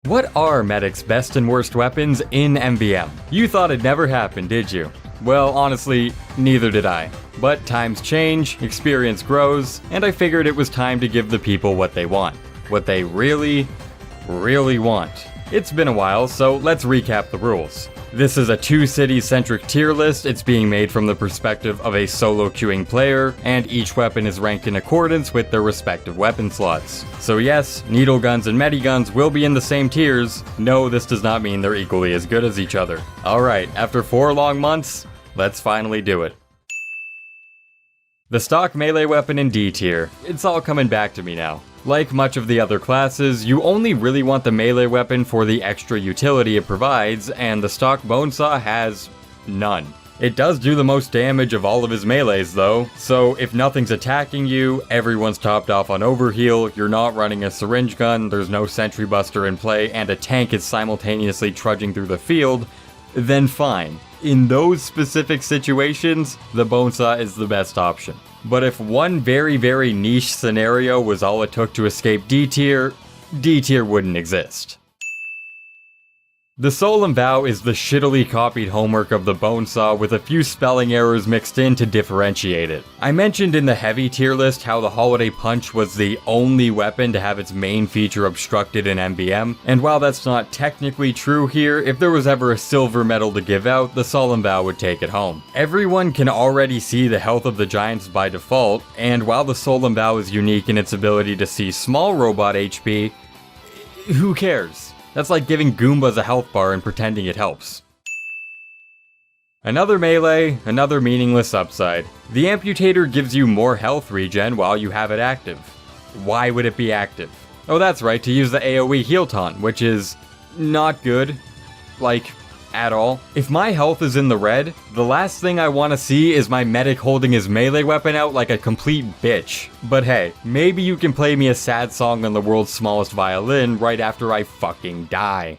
What are Medic's best and worst weapons in MvM? You thought it never happened, did you? Well, honestly, neither did I. But times change, experience grows, and I figured it was time to give the people what they want. What they really, really want. It's been a while, so let's recap the rules. This is a 2-city-centric tier list. It's being made from the perspective of a solo queuing player, and each weapon is ranked in accordance with their respective weapon slots. So yes, needle guns and mediguns will be in the same tiers. No, this does not mean they're equally as good as each other. Alright, after 4 long months, let's finally do it. The stock melee weapon in D tier. It's all coming back to me now. Like much of the other classes, you only really want the melee weapon for the extra utility it provides, and the stock bonesaw has none. It does do the most damage of all of his melees though, so if nothing's attacking you, everyone's topped off on overheal, you're not running a syringe gun, there's no sentry buster in play, and a tank is simultaneously trudging through the field, then fine. In those specific situations, the bonesaw is the best option. But if one very niche scenario was all it took to escape D tier wouldn't exist. The Soul and Vow is the shittily copied homework of the bonesaw with a few spelling errors mixed in to differentiate it. I mentioned in the heavy tier list how the Holiday Punch was the only weapon to have its main feature obstructed in MvM, and while that's not technically true here, if there was ever a silver medal to give out, the Soul and Vow would take it home. Everyone can already see the health of the giants by default, and while the Soul and Vow is unique in its ability to see small robot HP, who cares? That's like giving Goombas a health bar and pretending it helps. Another melee, another meaningless upside. The Amputator gives you more health regen while you have it active. Why would it be active? Oh, that's right, to use the AoE heal taunt, which is not good. Like, at all. If my health is in the red, the last thing I want to see is my medic holding his melee weapon out like a complete bitch. But hey, maybe you can play me a sad song on the world's smallest violin right after I fucking die.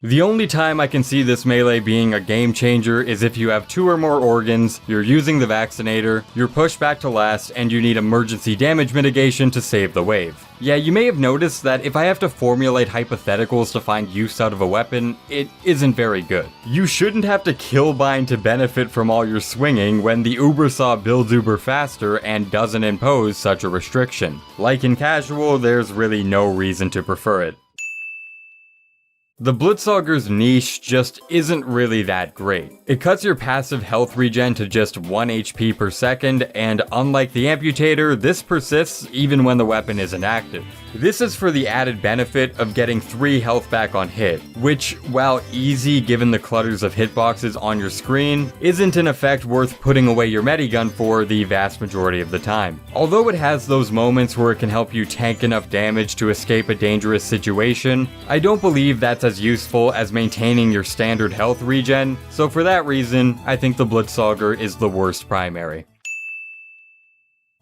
The only time I can see this melee being a game changer is if you have 2 or more organs, you're using the vaccinator, you're pushed back to last, and you need emergency damage mitigation to save the wave. Yeah, you may have noticed that if I have to formulate hypotheticals to find use out of a weapon, it isn't very good. You shouldn't have to killbind to benefit from all your swinging when the Ubersaw builds uber faster and doesn't impose such a restriction. Like in casual, there's really no reason to prefer it. The Blitzauger's niche just isn't really that great. It cuts your passive health regen to just 1 HP per second, and unlike the Amputator, this persists even when the weapon isn't active. This is for the added benefit of getting 3 health back on hit, which, while easy given the clutters of hitboxes on your screen, isn't an effect worth putting away your medigun for the vast majority of the time. Although it has those moments where it can help you tank enough damage to escape a dangerous situation, I don't believe that's as useful as maintaining your standard health regen, so for that reason, I think the Blitzauger is the worst primary.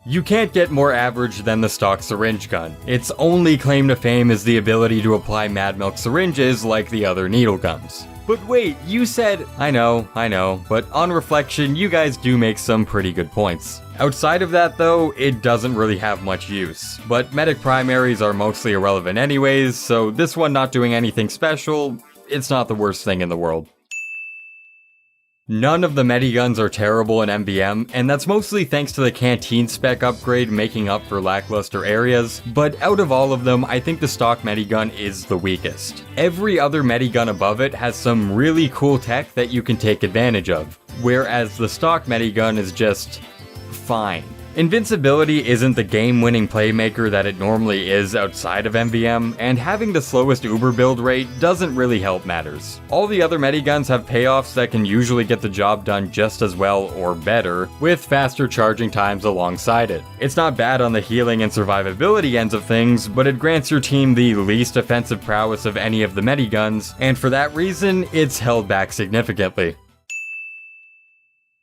You can't get more average than the stock syringe gun. Its only claim to fame is the ability to apply Mad Milk syringes like the other needle guns. But wait, you said... I know, but on reflection, you guys do make some pretty good points. Outside of that though, it doesn't really have much use. But medic primaries are mostly irrelevant anyways, so this one not doing anything special, it's not the worst thing in the world. None of the mediguns are terrible in MvM, and that's mostly thanks to the canteen spec upgrade making up for lackluster areas, but out of all of them, I think the stock medigun is the weakest. Every other medigun above it has some really cool tech that you can take advantage of, whereas the stock medigun is just... fine. Invincibility isn't the game-winning playmaker that it normally is outside of MvM, and having the slowest Uber build rate doesn't really help matters. All the other mediguns have payoffs that can usually get the job done just as well or better, with faster charging times alongside it. It's not bad on the healing and survivability ends of things, but it grants your team the least offensive prowess of any of the mediguns, and for that reason, it's held back significantly.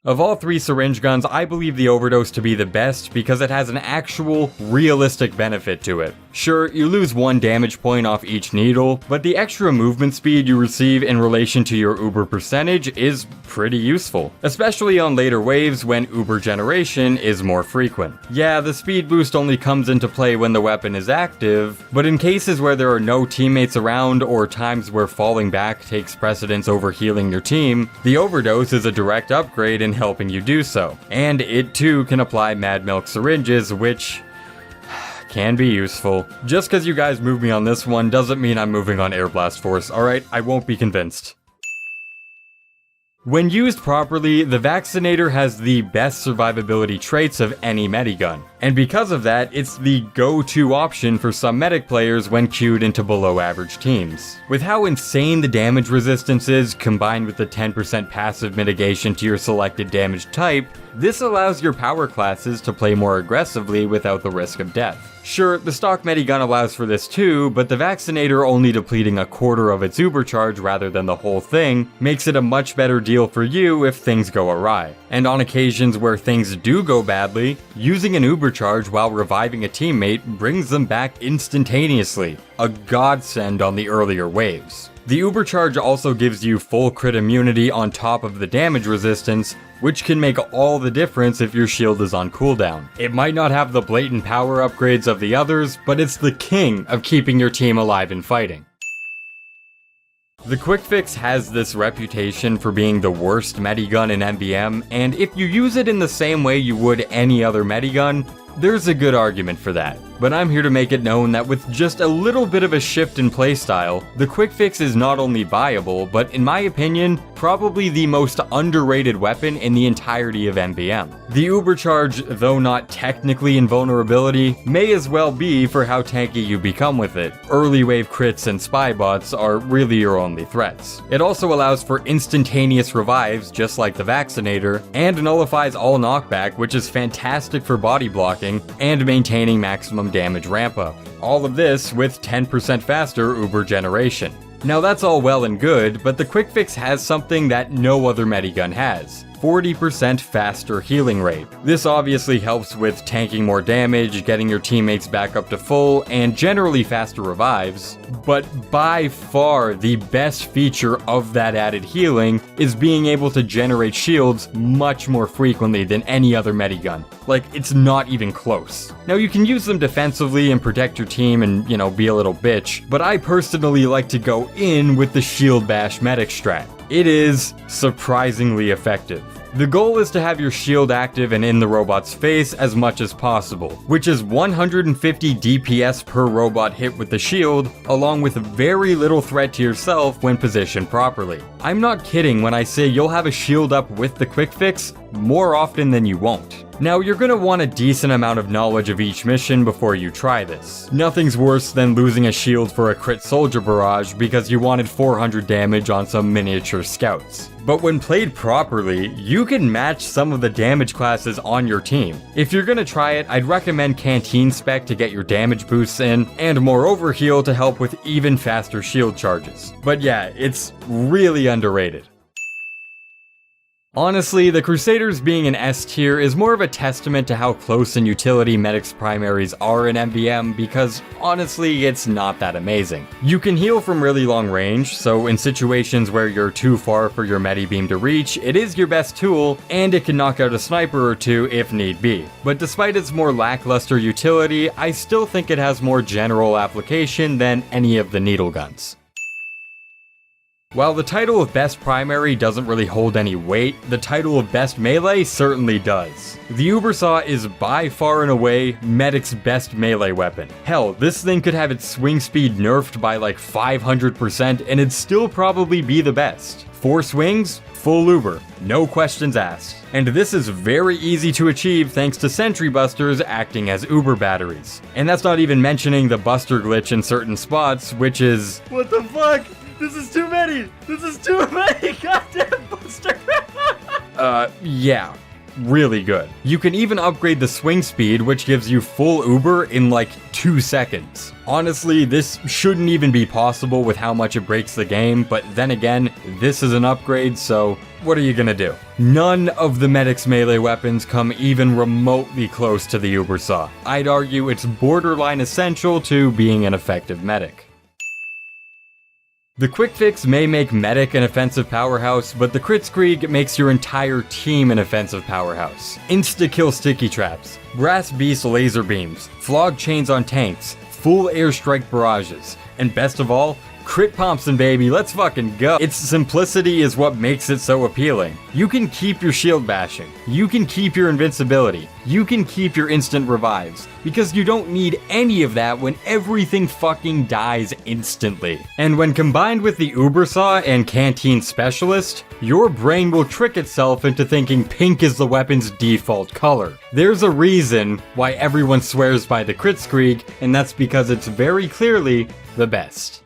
Of all three syringe guns, I believe the Overdose to be the best because it has an actual, realistic benefit to it. Sure, you lose 1 damage point off each needle, but the extra movement speed you receive in relation to your Uber percentage is pretty useful, especially on later waves when Uber generation is more frequent. Yeah, the speed boost only comes into play when the weapon is active, but in cases where there are no teammates around or times where falling back takes precedence over healing your team, the Overdose is a direct upgrade in helping you do so. And it too can apply Mad Milk syringes, which can be useful. Just because you guys moved me on this one doesn't mean I'm moving on Air Blast Force, alright? I won't be convinced. When used properly, the Vaccinator has the best survivability traits of any medigun, and because of that, it's the go-to option for some medic players when queued into below-average teams. With how insane the damage resistance is, combined with the 10% passive mitigation to your selected damage type, this allows your power classes to play more aggressively without the risk of death. Sure, the stock medigun allows for this too, but the Vaccinator only depleting a quarter of its Uber charge rather than the whole thing makes it a much better deal for you if things go awry. And on occasions where things do go badly, using an Uber charge while reviving a teammate brings them back instantaneously, a godsend on the earlier waves. The Uber charge also gives you full crit immunity on top of the damage resistance, which can make all the difference if your shield is on cooldown. It might not have the blatant power upgrades of the others, but it's the king of keeping your team alive and fighting. The Quick Fix has this reputation for being the worst medigun in MvM, and if you use it in the same way you would any other medigun, there's a good argument for that. But I'm here to make it known that with just a little bit of a shift in playstyle, the Quick Fix is not only viable, but in my opinion, probably the most underrated weapon in the entirety of MvM. The Uber charge, though not technically invulnerability, may as well be for how tanky you become with it. Early wave crits and spy bots are really your only threats. It also allows for instantaneous revives, just like the Vaccinator, and nullifies all knockback, which is fantastic for body blocking and maintaining maximum damage ramp up. All of this with 10% faster Uber generation. Now that's all well and good, but the Quick Fix has something that no other medigun has. 40% faster healing rate. This obviously helps with tanking more damage, getting your teammates back up to full, and generally faster revives, but by far the best feature of that added healing is being able to generate shields much more frequently than any other medigun. Like, it's not even close. Now you can use them defensively and protect your team and, be a little bitch, but I personally like to go in with the shield bash medic strat. It is surprisingly effective. The goal is to have your shield active and in the robot's face as much as possible, which is 150 DPS per robot hit with the shield, along with very little threat to yourself when positioned properly. I'm not kidding when I say you'll have a shield up with the Quick Fix more often than you won't. Now, you're gonna want a decent amount of knowledge of each mission before you try this. Nothing's worse than losing a shield for a crit soldier barrage because you wanted 400 damage on some miniature scouts. But when played properly, you can match some of the damage classes on your team. If you're gonna try it, I'd recommend Canteen Spec to get your damage boosts in, and more Overheal to help with even faster shield charges. But yeah, it's really underrated. Honestly, the Crusaders being an S tier is more of a testament to how close in utility Medic's primaries are in MvM because honestly, it's not that amazing. You can heal from really long range, so in situations where you're too far for your Medibeam to reach, it is your best tool, and it can knock out a sniper or two if need be. But despite its more lackluster utility, I still think it has more general application than any of the needle guns. While the title of Best Primary doesn't really hold any weight, the title of Best Melee certainly does. The Ubersaw is by far and away Medic's best melee weapon. Hell, this thing could have its swing speed nerfed by like 500% and it'd still probably be the best. 4 swings, full Uber, no questions asked. And this is very easy to achieve thanks to Sentry Busters acting as Uber batteries. And that's not even mentioning the Buster glitch in certain spots, which is... What the fuck? This is too many! This is too many! Goddamn Buster! Yeah. really good. You can even upgrade the swing speed, which gives you full Uber in like 2 seconds. Honestly, this shouldn't even be possible with how much it breaks the game, but then again, this is an upgrade, so what are you gonna do? None of the medic's melee weapons come even remotely close to the Uber Saw. I'd argue it's borderline essential to being an effective medic. The quick fix may make medic an offensive powerhouse, but the Kritzkrieg makes your entire team an offensive powerhouse. Insta-kill sticky traps, brass beast laser beams, flog chains on tanks, full airstrike barrages, and best of all, crit Thompson, baby, let's fucking go. Its simplicity is what makes it so appealing. You can keep your shield bashing, you can keep your invincibility, you can keep your instant revives, because you don't need any of that when everything fucking dies instantly. And when combined with the Uber Saw and Canteen Specialist, your brain will trick itself into thinking pink is the weapon's default color. There's a reason why everyone swears by the Kritzkrieg, and that's because it's very clearly the best.